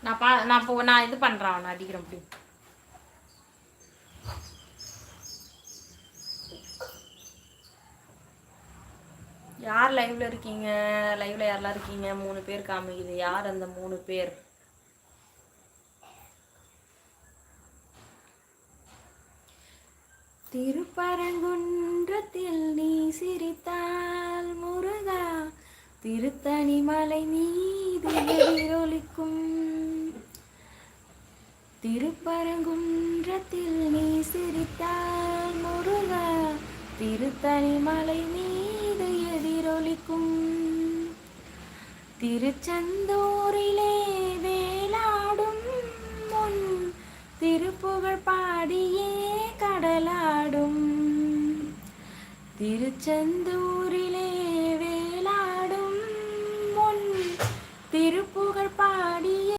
நான் இது பண்றேன், நான் அடிக்கிறேன் அப்படி. யார் லைவ்ல இருக்கீங்க? லைவ்ல யாரெல்லாம் இருக்கீங்க? 3 பேர் காமிக்குது. யார் அந்த 3 பேர்? திருப்பரங்குன்றத்தில் நீ சிரித்தால் முருகா, திருத்தணி மலை மீது எதிரொலிக்கும். திருப்பரங்குன்றத்தில் நீ சிரித்தால் முருகா, திருத்தணி மலை மீது எதிரொலிக்கும். திருச்செந்தூரிலே வேலாடும் முன் திருப்புகழ் பாடியே கடலாடும். திருச்செந்தூரிலே வேலாடும் முன் திருப்புகழ் பாடி